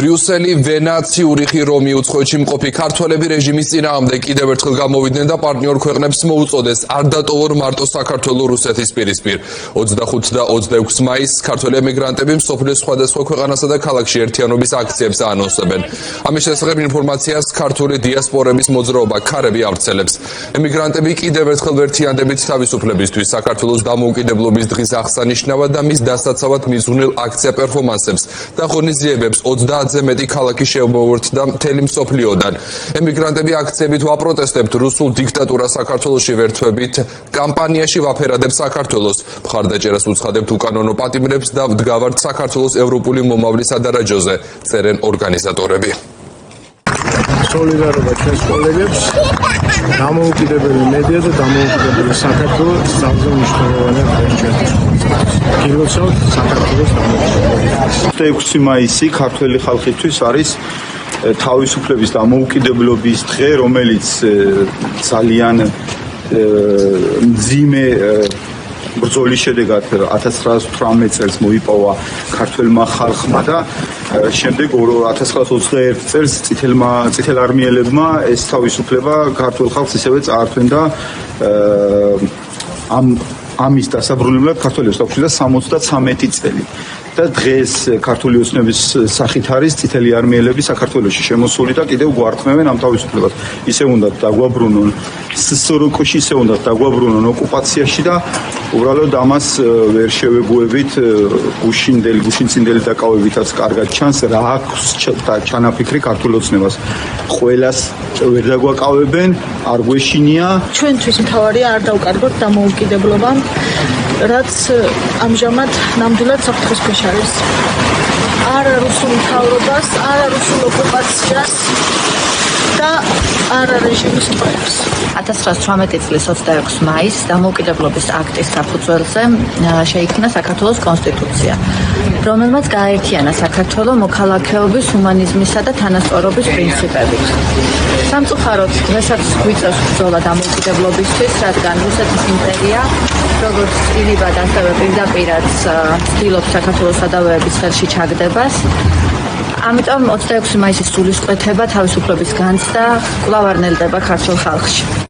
ბრიუსელი, ვენა, ციურიხი, რომი უცხოეთში მყოფი ქართველები რეჟიმის წინააღმდეგ კიდევ ერთხელ გამოვიდნენ და პარტნიორ ქვეყნებს მოუწოდეს არ დატოვონ მარტო საქართველოს რუსეთის პირისპირ. 25 და 26 მაისს ქართველი ემიგრანტები მსოფლიოს სხვადასხვა ქვეყანასა და ქალაქში ერთიანობის აქციებს აანონსებენ. ამის შესახებ ინფორმაციას ქართული დიასპორების მოძრაობა ქარები ავრცელებს. ემიგრანტები კიდევ ერთხელ ვერთიანდებით თავისუფლებისთვის საქართველოს დამოუკიდებლობის დღის აღსანიშნავად და მის დასაცავად მიზღვნილ აქცია პერფორმანსებს და ღონისძიებებს 30-ზე მეტი ქალაქი შემოუერთდა მთელი მსოფლიოდან. ემიგრანტები აქციებით ვაპროტესტებთ რუსულ დიქტატურას საქართველოში ვერთვებით, კამპანიაში ვაფერადებთ საქართველოს, მხარდაჭერას უცხადებთ უკანონო პატიმრებს და ვდგავართ საქართველოს ევროპული მომავლის ადარაჯოზე, წერენ ორგანიზატორები. Solidarობა ჩვენს კოლეგებს, დამოუკიდებელი მედია და დამოუკიდებელი საქართველო ძალზე მნიშვნელოვანია ჩვენთვის. გილოცავთ საქართველოს დამოუკიდებლობას. 6 მაისი ქართველი ხალხისთვის არის თავისუფლების დამოუკიდებლობის დღე, რომელიც ძალიან მძიმე ბრძოლის შედეგად 1918 წელს მოიპოვა ქართველმა ხალხმა და შემდეგ 1921 წელს წითელარმიელებმა ეს თავისუფლება ქართულ ხალხს ისევე წაართვენ და ამის დასაბრუნებლად ქართველებს აქვს 73 წელი. და დღეს ქართული ოცნების სახით არის წითელი არმიელები საქართველოში შემოსული და კიდევ გვართმევენ ამ თავისუფლებას. ისე უნდა დაგვაბრუნონ სსრკ-ში, ისე უნდა დაგვაბრუნონ ოკუპაციაში და უბრალოდ ამას ვერ შევეგუებით გუშინწინდელი დაკავებითაც კარგად ჩანს რა აქვს ჩანაფიქრი ქართულ ოცნებას. ყველას ვერ დაგვაკავებენ, არ გვეშინია. ჩვენთვის მთავარია არ დავკარგოთ დამოუკიდებლობა, რაც ამჟამად ნამდვილად საფრთხის ქვეშ არის. არა რუსულ მთავრობას, არა რუსულ ოკუპაციას და არა რეჟიმის მტყუებს. 1918 წლის 26 მაისს დამოუკიდებლობის აქტის საფუძველზე შეიქმნა საქართველოს კონსტიტუცია, რომელმაც გააერთიანა საქართველო მოქალაქეობის, ჰუმანიზმისა და თანასწორობის პრინციპებით. სამწუხაროდ, დღესაც გვიწევს ბრძოლა დამოუკიდებლობისთვის, რადგან რუსეთის იმპერია როგორც წილიბად, ასევე პირდაპირად ცდილობს საქართველოს სადავეების ხელში ჩაგდებას. ამიტომ 26 მაისის სულისკვეთება თავისუფლების განცდა კვლავ არ ნელდება ქართულ ხალხში.